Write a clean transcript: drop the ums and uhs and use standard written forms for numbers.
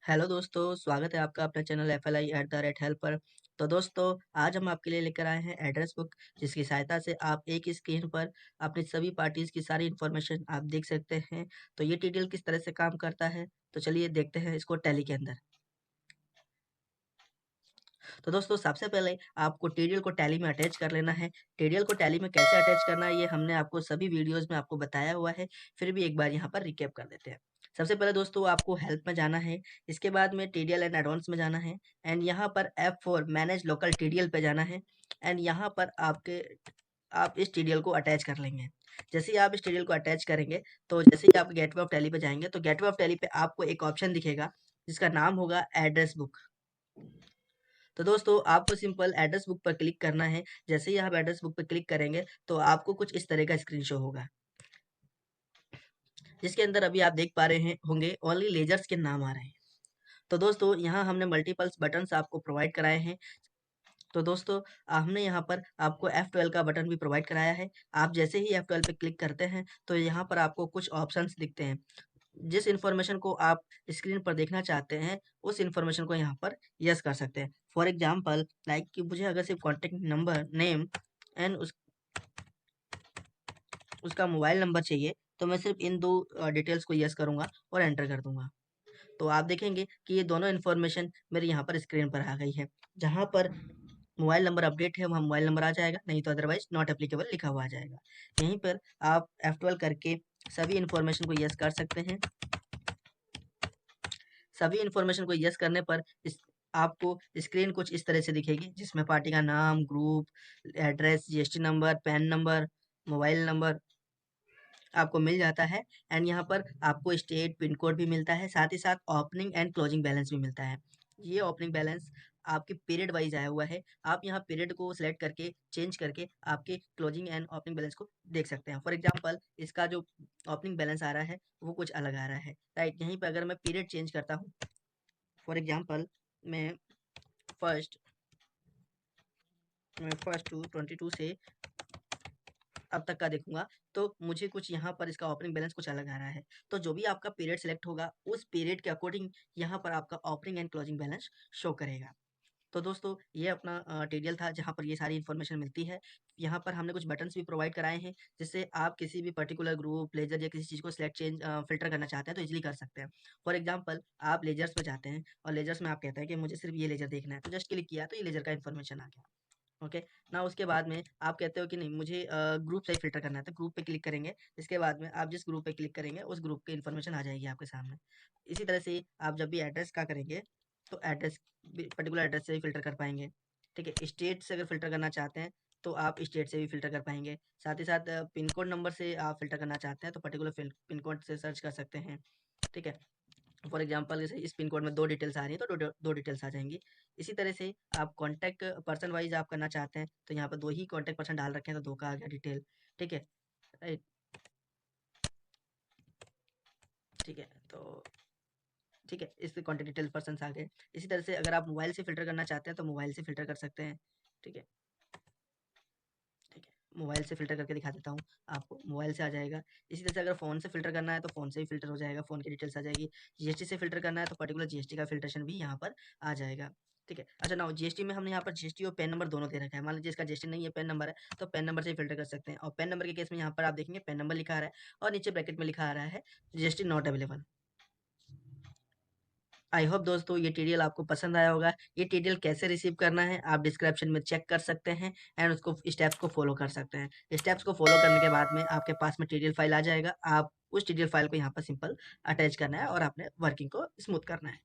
Hello दोस्तों, स्वागत है आपका अपने चैनल FLI@हेल्प पर। तो दोस्तों, आज हम आपके लिए लेकर आए हैं एड्रेस बुक, जिसकी सहायता से आप एक ही स्क्रीन पर अपनी सभी पार्टीज की सारी इन्फॉर्मेशन आप देख सकते हैं। तो ये टीडीएल किस तरह से काम करता है, तो चलिए देखते हैं इसको टैली के अंदर। तो दोस्तों, सबसे पहले आपको टीडीएल को टैली में अटैच कर लेना है। टीडीएल को टैली में कैसे अटैच करना है, ये हमने आपको सभी वीडियोस में आपको बताया हुआ है। फिर भी एक बार यहाँ पर रिकैप कर देते हैं। सबसे पहले दोस्तों, आपको हेल्प में जाना है। इसके बाद में टीडीएल एंड एडवांस में जाना है। एंड यहाँ पर F4 मैनेज लोकल टीडीएल पे जाना है। एंड यहाँ पर आप इस टीडीएल को अटैच कर लेंगे। जैसे ही आप इस टीडीएल को अटैच करेंगे, तो जैसे ही आप गेटवे ऑफ टैली पे जाएंगे, तो गेटवे ऑफ टैली पे आपको एक ऑप्शन दिखेगा जिसका नाम होगा एड्रेस बुक। तो दोस्तों, आपको सिंपल एड्रेस बुक पर क्लिक करना है। जैसे ही आप एड्रेस बुक पर क्लिक करेंगे, तो आपको कुछ इस तरह का स्क्रीन शो होगा, जिसके अंदर अभी आप देख पा रहे हैं होंगे ओनली लेजर्स के नाम आ रहे हैं। तो दोस्तों, यहाँ हमने मल्टीपल्स बटन्स आपको प्रोवाइड कराए हैं। तो दोस्तों, हमने यहाँ पर आपको F12 का बटन भी प्रोवाइड कराया है। आप जैसे ही F12 पे क्लिक करते हैं, तो यहाँ पर आपको कुछ ऑप्शंस दिखते हैं। जिस इन्फॉर्मेशन को आप स्क्रीन पर देखना चाहते हैं, उस इन्फॉर्मेशन को यहाँ पर यस कर सकते हैं। फॉर एग्जाम्पल लाइक कि मुझे अगर सिर्फ कॉन्टेक्ट नंबर, नेम एंड उसका मोबाइल नंबर चाहिए, तो मैं सिर्फ इन दो डिटेल्स को यस करूँगा और एंटर कर दूंगा। तो आप देखेंगे कि ये दोनों इन्फॉर्मेशन मेरे यहाँ पर स्क्रीन पर आ गई है। जहाँ पर मोबाइल नंबर अपडेट है, वहाँ मोबाइल नंबर आ जाएगा, नहीं तो अदरवाइज नॉट एप्लीकेबल लिखा हुआ आ जाएगा। यहीं पर आप F12 करके सभी इन्फॉर्मेशन को यस कर सकते हैं। सभी इन्फॉर्मेशन को यस करने पर आपको स्क्रीन कुछ इस तरह से दिखेगी, जिसमें पार्टी का नाम, group, address, GST number, pan number, mobile number आपको मिल जाता है। एंड यहाँ पर आपको स्टेट पिन कोड भी मिलता है, साथ ही साथ ओपनिंग एंड क्लोजिंग बैलेंस भी मिलता है। ये ओपनिंग बैलेंस आपके पीरियड वाइज आया हुआ है। आप यहाँ पीरियड को सिलेक्ट करके चेंज करके आपके क्लोजिंग एंड ओपनिंग बैलेंस को देख सकते हैं। फॉर एग्जांपल, इसका जो ओपनिंग बैलेंस आ रहा है वो कुछ अलग आ रहा है, राइट। यहीं पर अगर मैं पीरियड चेंज करता हूँ, फॉर एग्जांपल मैं फर्स्ट फर्स्ट टू 22 से अब तक का देखूंगा, तो मुझे कुछ यहाँ पर इसका ओपनिंग बैलेंस कुछ अलग आ रहा है। तो जो भी आपका पीरियड सिलेक्ट होगा, उस पीरियड के अकॉर्डिंग यहाँ पर आपका opening and closing balance show करेगा। तो दोस्तों, ये अपना टीडीएल था, जहाँ पर ये सारी इन्फॉर्मेशन मिलती है। यहाँ पर हमने कुछ बटन्स भी प्रोवाइड कराए हैं, जिससे आप किसी भी पर्टिकुलर ग्रुप, लेजर या किसी चीज़ को सिलेक्ट चेंज फिल्टर करना चाहते हैं, तो इजीली कर सकते हैं। फॉर एग्जांपल, आप लेजर्स पे जाते हैं और लेजर्स में आप कहते हैं कि मुझे सिर्फ ये लेजर देखना है, तो जस्ट क्लिक किया तो ये लेजर का इन्फॉर्मेशन आ गया। ओके ना, उसके बाद में आप कहते हो कि नहीं, मुझे ग्रुप से ही फिल्टर करना है, तो ग्रुप पे क्लिक करेंगे। इसके बाद में आप जिस ग्रुप पे क्लिक करेंगे, उस ग्रुप की इन्फॉर्मेशन आ जाएगी आपके सामने। इसी तरह से आप जब भी एड्रेस का करेंगे, तो एड्रेस पर्टिकुलर एड्रेस से भी फिल्टर कर पाएंगे। ठीक है, स्टेट से अगर फिल्टर करना चाहते हैं, तो आप स्टेट से भी फिल्टर कर पाएंगे। साथ ही साथ पिन कोड नंबर से आप फिल्टर करना चाहते हैं, तो पर्टिकुलर पिन कोड से सर्च कर सकते हैं। ठीक है, फॉर एग्जांपल जैसे इस पिन कोड में 2 डिटेल्स आ रही है, तो दो डिटेल्स आ जाएँगी। इसी तरह से आप कॉन्टैक्ट पर्सन वाइज़ आप करना चाहते हैं, तो यहाँ पे 2 ही कॉन्टैक्ट पर्सन डाल रखे हैं, तो 2 का आ गया डिटेल। ठीक है? राइट, ठीक है, तो ठीक है, इस कॉन्टैक्ट डिटेल पर्सन्स आ गए। इसी तरह से अगर आप मोबाइल से फ़िल्टर करना चाहते हैं, तो मोबाइल से फ़िल्टर कर सकते हैं। ठीक है? ठीक है, मोबाइल से फ़िल्टर करके दिखा देता हूँ आपको, मोबाइल से आ जाएगा। इसी तरह से अगर फ़ोन से फ़िल्टर करना है, तो फ़ोन से भी फ़िल्टर हो जाएगा, फ़ोन की डिटेल्स आ जाएगी। जीएसटी से फ़िल्टर करना है, तो पर्टिकुलर जीएसटी का फ़िल्ट्रेशन भी यहाँ पर आ जाएगा। ठीक है? अच्छा, नाउ जीएसटी में हमने यहाँ पर जीएसटी और पैन नंबर दोनों दे रखा है। मान लीजिए इसका जीएसटी नहीं है, पैन नंबर है, तो पैन नंबर से भी फ़िल्टर कर सकते हैं। और पैन नंबर के केस में यहाँ पर आप देखेंगे पैन नंबर लिखा आ रहा है और नीचे ब्रैकेट में लिखा आ रहा है GST not available. I hope दोस्तों, ये टीडीएल आपको पसंद आया होगा। ये टीडीएल कैसे रिसीव करना है, आप डिस्क्रिप्शन में चेक कर सकते हैं एंड उसको स्टेप्स को फॉलो कर सकते हैं। स्टेप्स को फॉलो करने के बाद में आपके पास में टीडीएल फाइल आ जाएगा। आप उस टीडीएल फाइल को यहाँ पर सिंपल अटैच करना है और अपने वर्किंग को स्मूथ करना है।